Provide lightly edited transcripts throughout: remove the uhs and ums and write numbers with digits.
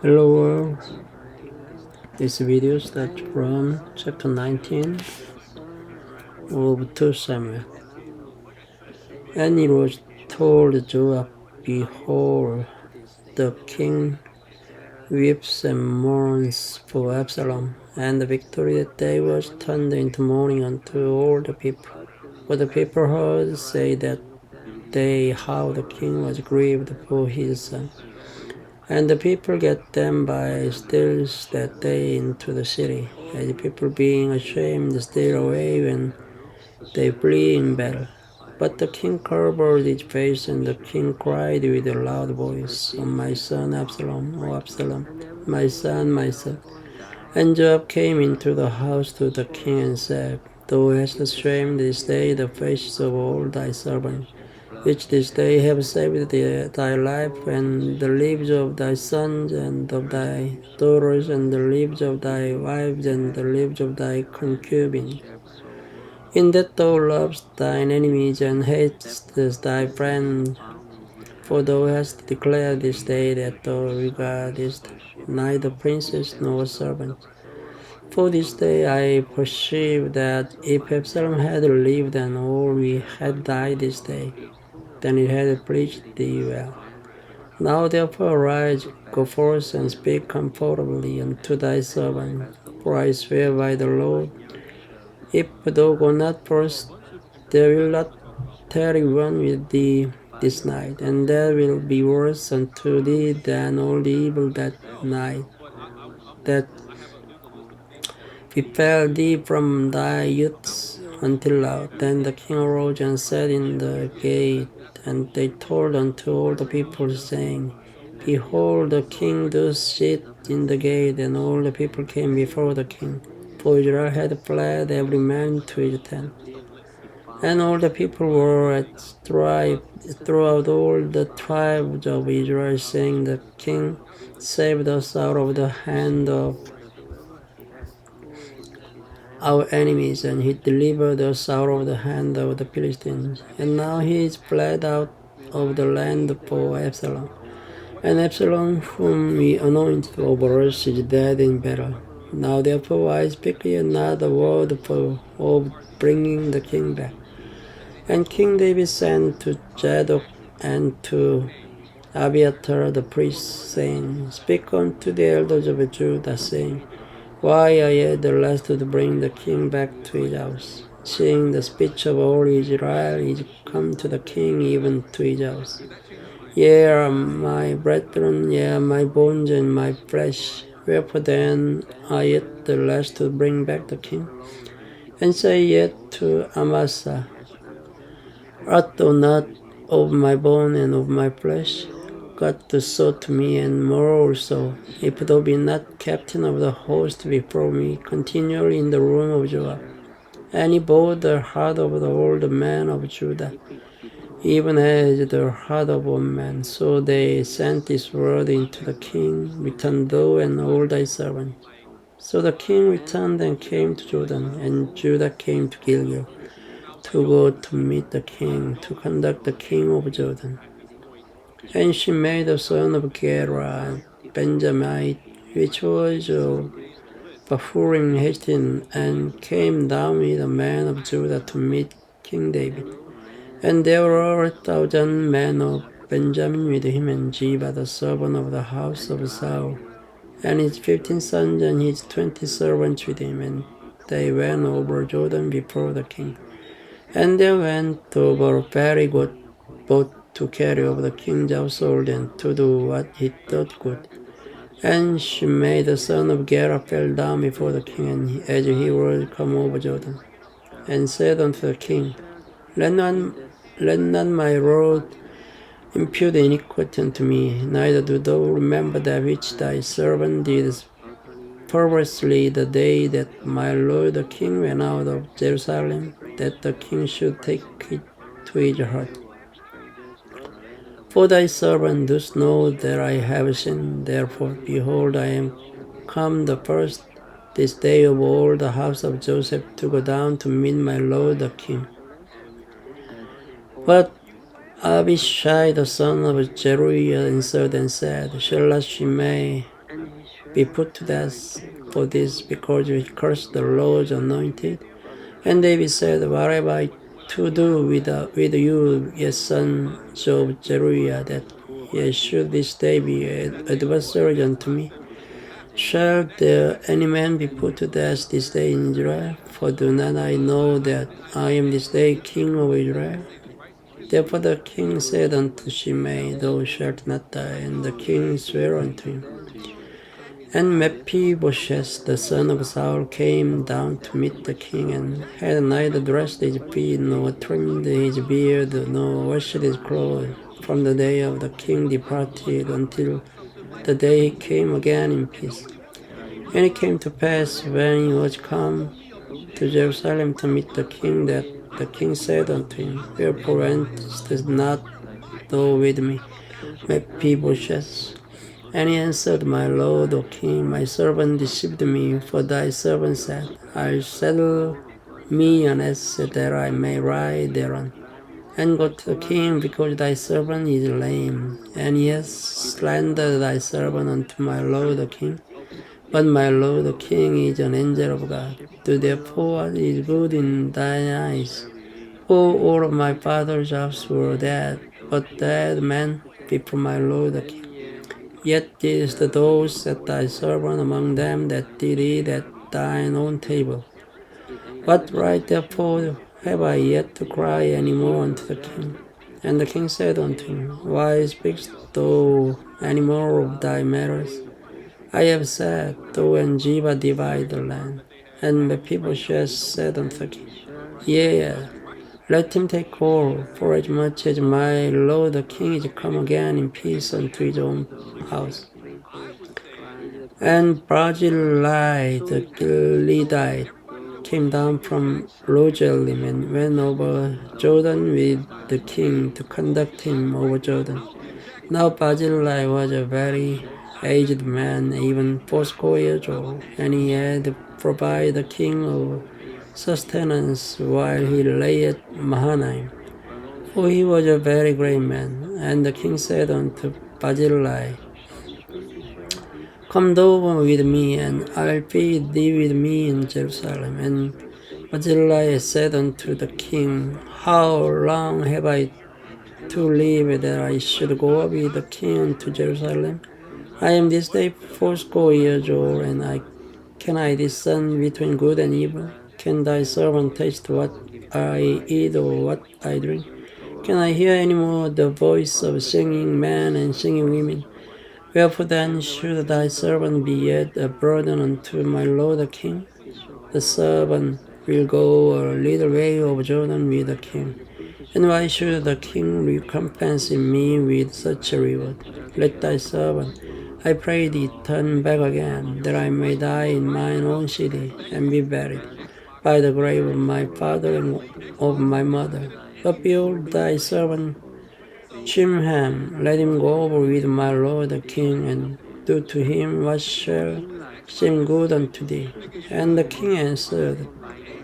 Hello world, this video starts from chapter 19 of 2 Samuel. And it was told Joab, behold, the king weeps and mourns for Absalom, and the victory that day was turned into mourning unto all the people. For the people heard say that day how the king was grieved for his son. And the people get them by stealth that day into the city, as the people being ashamed steal away when they flee in battle. But the king covered his face, and the king cried with a loud voice, O my son Absalom, O Absalom, my son, my son. And Joab came into the house to the king and said, Thou hast shamed this day the faces of all thy servants, which this day have saved thy life, and the lives of thy sons and of thy daughters, and the lives of thy wives, and the lives of thy concubines. In that thou lovest thine enemies, and hatest thy friends, for thou hast declared this day that thou regardest neither princes nor servants. For this day I perceive that if Absalom had lived and all we had died this day, then it had pleased thee well. Now therefore arise, go forth, and speak comfortably unto thy servant. For I swear by the Lord, if thou go not forth, there will not tarry one with thee this night, and there will be worse unto thee than all the evil that night that befell thee from thy youth until now. Then the king arose and sat in the gate, and they told unto all the people, saying, Behold, the king doth sit in the gate. And all the people came before the king, for Israel had fled every man to his tent. And all the people were at strife throughout all the tribes of Israel, saying, The king saved us out of the hand of our enemies, and he delivered us out of the hand of the Philistines. And now he is fled out of the land for Absalom. And Absalom, whom we anointed over us, is dead in battle. Now therefore I speak yet not a word of bringing the king back. And King David sent to Zadok and to Abiathar the priest, saying, Speak unto the elders of Judah, saying, Why are ye the last to bring the king back to his house? Seeing the speech of all Israel is come to the king, even to his house. Ye are my brethren, ye are my bones and my flesh. Wherefore then are ye the last to bring back the king? And say yet to Amasa, Art thou not of my bone and of my flesh? God so to me, and more also, if thou be not captain of the host before me, continually in the room of Joab. And he bowed the heart of the old men of Judah, even as the heart of a man. So they sent this word into the king, Return thou and all thy servants. So the king returned and came to Jordan, and Judah came to Gilgal, to go to meet the king, to conduct the king of Jordan. And she made the son of Gera, Benjamite, which was of Bahurim Hittim, and came down with the men of Judah to meet King David. And there were 1,000 men of Benjamin with him, and Ziba, the servant of the house of Saul, and his 15 sons and his 20 servants with him. And they went over Jordan before the king. And they went over very good, both to carry over the king's household and to do what he thought good. And Shimei the son of Gera fell down before the king, as he was come over Jordan, and said unto the king, Let not my lord impute iniquity unto me, neither do thou remember that which thy servant did perversely the day that my lord the king went out of Jerusalem, that the king should take it to his heart. For thy servant does know that I have sinned. Therefore, behold, I am come the first this day of all the house of Joseph to go down to meet my lord the king. But Abishai the son of Zeruiah answered and said, Shall not Shimei be put to death for this, because he cursed the Lord's anointed? And David said, what have I to do with you, ye sons of Zeruiah, that ye should this day be adversaries unto me? Shall there any man be put to death this day in Israel? For do not I know that I am this day king of Israel? Therefore the king said unto Shimei, thou shalt not die. And the king sware unto him. And Mephibosheth, the son of Saul, came down to meet the king, and had neither dressed his feet, nor trimmed his beard, nor washed his clothes, from the day of the king departed until the day he came again in peace. And it came to pass, when he was come to Jerusalem to meet the king, that the king said unto him, wherefore wentest not thou with me, Mephibosheth? And he answered, my lord, O king, my servant deceived me, for thy servant said, I'll saddle me an este, that I may ride thereon, and go to the king, because thy servant is lame. And he has slandered thy servant unto my lord the king. But my lord the king is an angel of God. Do therefore what is good in thine eyes. For all of my father's house were dead, but dead men before my lord the king. Yet didst thou set thy servant among them that did eat at thine own table. What right therefore have I yet to cry any more unto the king? And the king said unto him, why speakest thou any more of thy matters? I have said, thou and Ziba divide the land. And Mephibosheth said unto the king, yea, let him take hold, forasmuch as my lord the king is come again in peace unto his own house. And Barzillai the Gileadite came down from Rogelim, and went over Jordan with the king to conduct him over Jordan. Now Barzillai was a very aged man, even fourscore years old, and he had provided the king of sustenance while he lay at Mahanaim. For he was a very great man. And the king said unto Barzillai, come thou with me, and I'll feed thee with me in Jerusalem. And Barzillai said unto the king, how long have I to live that I should go up with the king unto Jerusalem? I am this day fourscore years old, and can I discern between good and evil? Can thy servant taste what I eat or what I drink? Can I hear any more the voice of singing men and singing women? Wherefore then should thy servant be yet a burden unto my lord the king? The servant will go a little way over Jordan with the king. And why should the king recompense me with such a reward? Let thy servant, I pray thee, turn back again, that I may die in mine own city, and be buried by the grave of my father and of my mother. But behold, thy servant Chimham, let him go over with my lord the king, and do to him what shall seem good unto thee. And the king answered,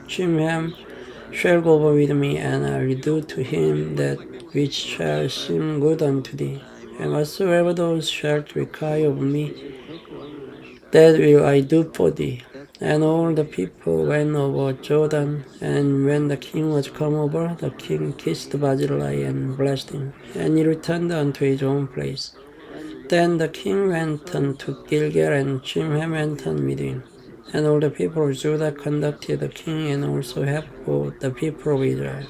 Chimham shall go over with me, and I will do to him that which shall seem good unto thee. And whatsoever thou shalt require of me, that will I do for thee. And all the people went over Jordan, and when the king was come over, the king kissed Barzillai and blessed him, and he returned unto his own place. Then the king went unto Gilgal, and Chimham went on with him. And all the people of Judah conducted the king, and also half of the people of Israel.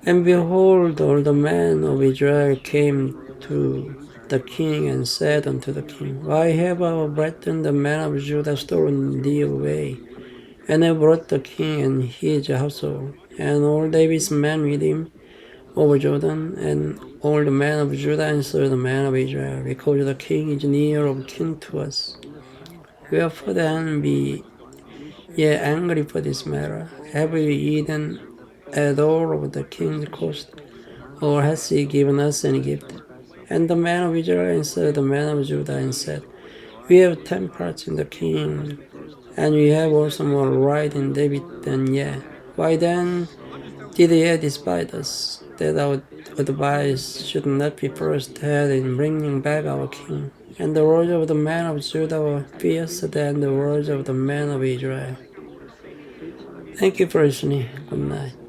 And behold, all the men of Israel came to the king, and said unto the king, why have our brethren the men of Judah stolen thee away, and have brought the king and his household, and all David's men with him over Jordan? And all the men of Judah answered the men of Israel, because the king is near of kin to us. Wherefore then be ye angry for this matter? Have we eaten at all of the king's coast, or has he given us any gift? And the men of Israel answered the men of Judah, and said, we have 10 parts in the king, and we have also more right in David than ye. Why then did ye despise us, that our advice should not be first had in bringing back our king? and the words of the men of Judah were fiercer than the words of the men of Israel. Thank you for listening. Good night.